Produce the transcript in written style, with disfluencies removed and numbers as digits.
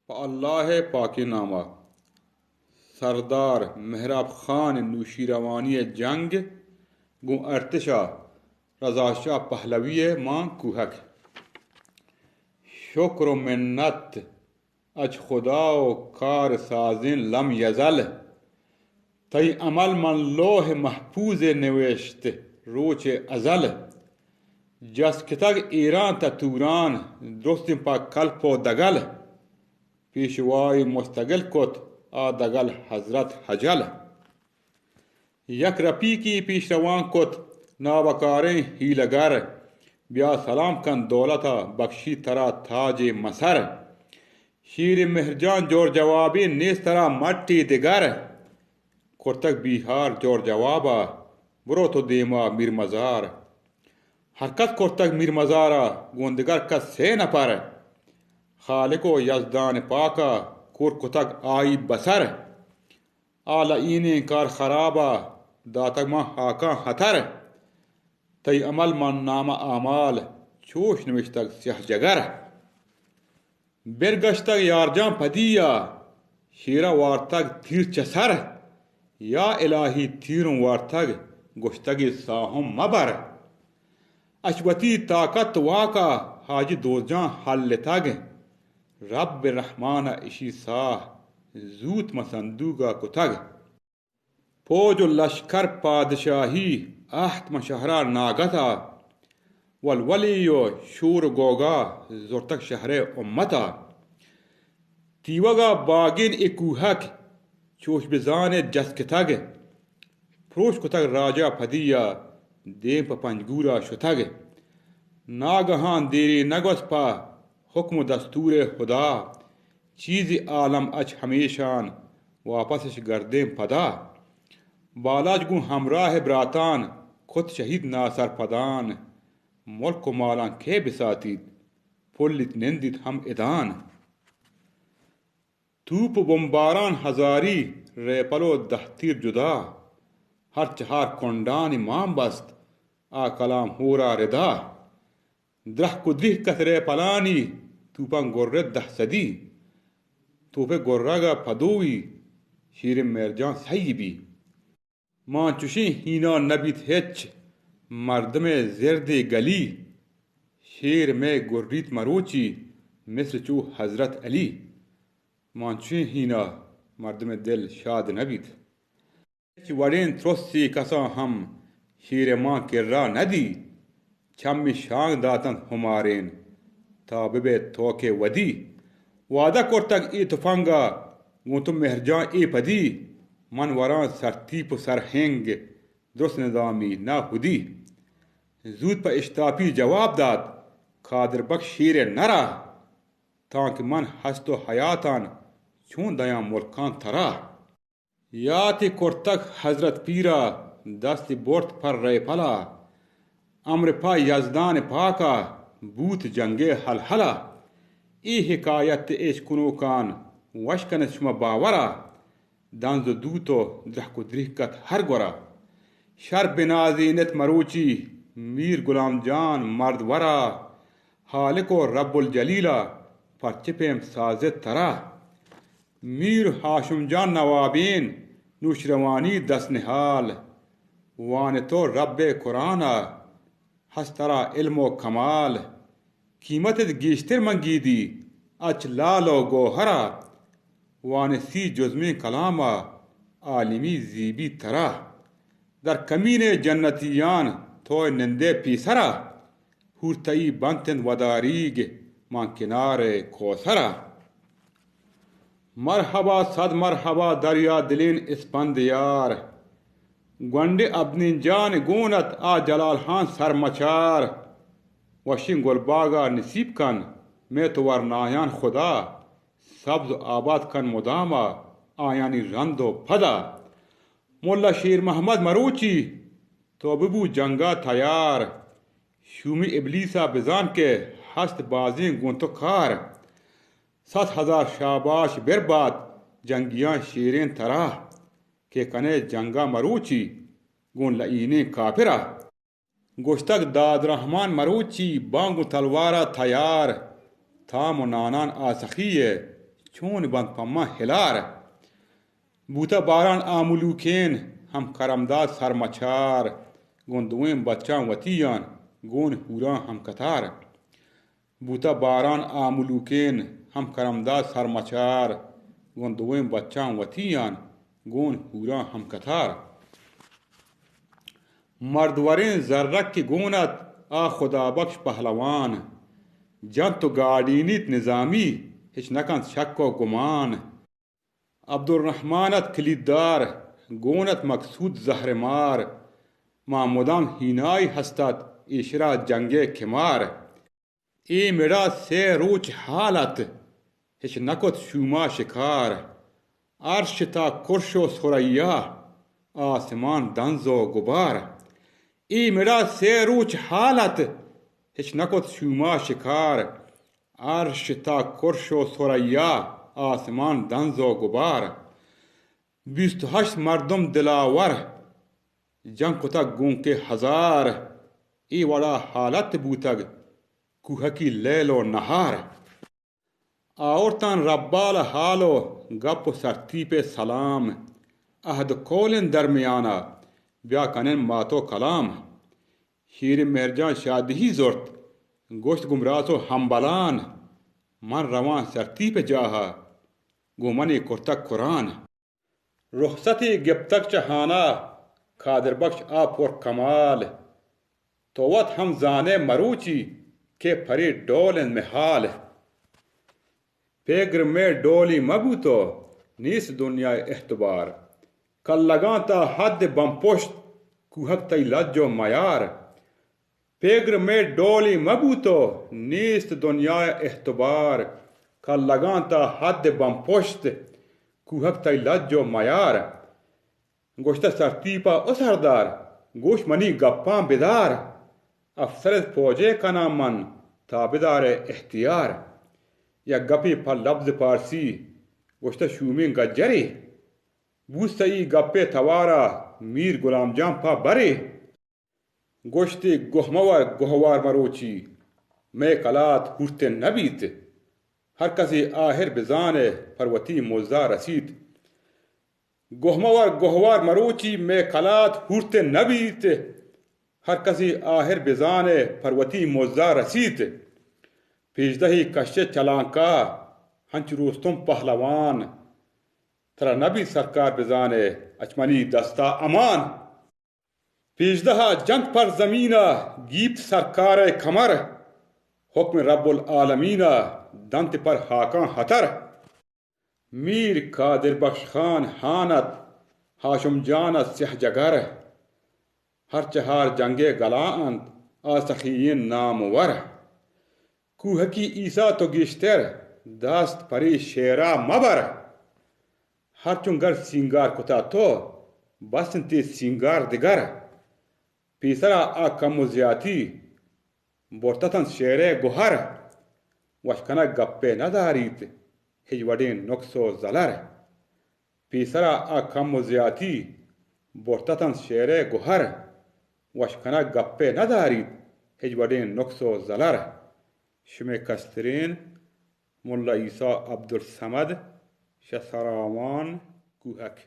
अल्लाह पाक नामा सरदार मेहराब खान नूशीरवानी जंग गु अर्तशा रजा शाह पहलवी मां कुहक शुक्र मिन्नत अज खुदा कार साजिन लम यजल तई अमल मन लोह महफूज नवेश्त रोच अजल जस कितग ईरान तूरान दुरुस्त पा कल्पो दगल पेशवाई मुस्तगिल कुत आ दगल हजरत हजल यक रपी की पेशरवान कुत नावकारें हीलगर ब्या सलाम कन दौलता बख्शी तरा थाज मसर शीर मेहरजान जोर जवाबी नेस तरा मट्टी दिगर कुर्तक बिहार जोर जवाबा बुरो तो देमा मीर मजार हरकत कुर्तक मीर मजारा गोंदगर कस से न पर खालिको यजदान पाका कुर कुतक आई बसर आला इने कार खराबा दातक मा हाका हथर तई अमल मन नामा आमाल चोश नविश्तक स्यह जगर बिरगश्तक यारजां पदिया शीरा वार्तक तीर चसर या इलाही तीरों वार्तक गुश्तगी साहुम मबर अशवती ताकत वाका हाजी दोजां हल तग रब रहमान इशी साह जूत मसंदूगा कुतग फौज लश्कर पादशाही आहत मशहरा नागता वलवलियो शूर गोगा जोरतक शहरे उम्मता तीवगा बागिन इकूहक चोश बिजान जसकतग फ्रोश कुतग राजा फदिया देम पंजगूरा शुतग नागहान देरी नगस्पा हुक्म दस्तूर खुदा चीज़ आलम अच हमेशान वापस गर्दे पदा बालाज गु हमराह ब्रातान खुद शहीद नासर पदान मुल्क माला खे बिसातीत पुलित निंदित हम इदान तूप बम्बारान हजारी रेपलो दहतीर जुदा हर चहार कुंडान इमाम बस्त आ कलाम होरा रिदा द्रह कुद्रिह कसरे पलानी तूपं गोर्रे दह सदी तूफे गोर्रागा फदोवी शीर मेरजां सहीबी मां चुशी हीना नबीत हेच मर्द में जिरदे गली शेर में गुर्रीत मरोची मिस्र चू हजरत अली मां चुशी हीना मर्द में दिल शाद नबीत वड़ेन त्रोसी कसा हम शीर मां किर्रा नदी छम्मी शांग दातन हुमारेन ताबिबे तोके वदी वादा कोर्तक ई तुफंगा वो तुम मेहरजां ए पदी मन वरां सरतीप सरहेंग दुरुस्त निजामी ना हुदी जूद पर इश्तापी जवाब दाद खादर बख्श शीर नरा ताकि मन हस्तो हयातान चूं दया मुल्कान थरा याति कोर्तक हजरत पीरा दस्ती बोर्त पर रे पला अम्र पा यजदान पाका बूत जंगे हल हला ई हिकायत एश कुनूकान वशकन शुमा बावरा दांजो दूतो द्रहकु द्रिहकत हर गोरा शर बिनाजीनत मरूची मीर गुलाम जान मर्द वरा हालिको रब्बुल जलीला पर चिपेम साजिद तरा मीर हाशुम जान नवाबीन नूशरवानी दस निहाल वान तो रब्बे कुराना हस्तरा इल्मो कमाल कीमत गेश्तर मंगी दी अच लालो गोहरा वान सी जुज़्मे कलामा आलिमी जीबी तरा दर कमीने जन्नतियान तो निंदे पीसरा हुरतई बंतन वदारीग मां किनारे कोसरा मरहबा सद मरहबा दरिया दिलिन इस्पंद यार गुंडे अपनी जान गोनत आ जलाल हान सरमचार वशिंग गुलबागा नसीब कन मैं तो वरनायान खुदा सब्ज आबाद कन मुदामा आयानी रंदो फदा मुल्ला शेर मोहम्मद मरोची तो बिबू जंगा तैयार शुमी इबलीसा बिजान के हस्त बाजी गुंतो खार 7,000 शाबाश बिरबात जंगियां शेरें तरा के कने जंगा मरोची गुन लईने काफिरा गोश्तक दाद रहमान मरोची बांगु तलवारा तैयार था मुनानान आसखिये چون بند پما هلار بوتا باران آمولوکین هم کرمداد سرمچار گندوین بچان وطیان گون هوران هم کتار بوتا باران آمولوکین هم کرمداد سرمچار گندوین بچان وطیان گون هوران هم کتار مردورین زرک کی گونت آ خدا بخش پهلوان جان تو گاڑینیت نظامی هیچ نکند شک و گمان عبدالرحمانت کلیددار گونت مقصود زهرمار محمودان هینای هستد ایشرا جنگ کمار ای میرا سه روچ حالت هیچ نکد شوما شکار عرش تا کرش و ثریا آسمان دنز و غبار ای میرا سه روچ حالت هیچ نکد شوما شکار عرش تا کرش و ثریا آسمان دنز و غبار 28 مردم دلاور جنگ کتگ گون کے ہزار ای وڑا حالت بوتگ کوہکی لیل و نہار آورتان ربال حالو گپ و سرتیپ سلام عہد کولن درمیانا بیا کنن ماتو کلام شیر مہرجان شادی زورت گوشت گمراس و ہمبلان من روان سرتیپ جاہا گومنی کرتک قرآن رخصتی گپتک چہانا خادر بخش آپ اور کمال توت ہم زانے مروچی کے پھری ڈولن میں حال پیگر میں ڈولی مبوتو نیس دنیا احتبار کل لگاں تا حد بم پشت کوہک تی لجو میار پیگر میں ڈولی مبوتو نیست دنیا احتبار کل لگاں تا حد بم پشت کوہک تی لجو میار گوشت سرتیپا اسردار گوش منی گپاں بدار افسر فوجے کا نام من تابدار اختیار یا گپی پھل لفظ پارسی گوشت شومین گجری بوسئی گپے توارا میر غلام جان پا برے گوشتی گہمور گہوار مروچی میں کلات ہورتے نبیت ہر کسی آہر بزانے پروتی موزا رسید گہمور گہوار مروچی میں کلات ہورتے نبیت ہر کسی آہر بزانے پروتی موزا رسید پیشدہی کشے چلانکا ہنچ روستم پہلوان ترا نبی سرکار بزانے اچمنی دستا امان پیشدہا جنگ پر زمینہ گیت سرکار کمر حکم رب العالمینہ دنت پر حاکاں حتر میر قادر بخش خان حانت ہاشم جانت سیہ جگر ہر چہار جنگے گلاانت آسخین نامور کوہکی عیسیٰ تو گیشتر داست پری شیرا مبر ہر چنگر سینگار کتا تو بسنتی سینگار دگر پیسرا آ کم و زیاتی بورتتن شیرے گوہر وشکنا گپے نداریت ہجوڑین نقص و زلر پیسرا آ کم و زیاتی بورتتن شیرے گوہر وشکنا گپے نداریت ہجوڑین نقص و زلر شمع کسترین ملا عیسیٰ عبدالصمد شسرامان کوہک.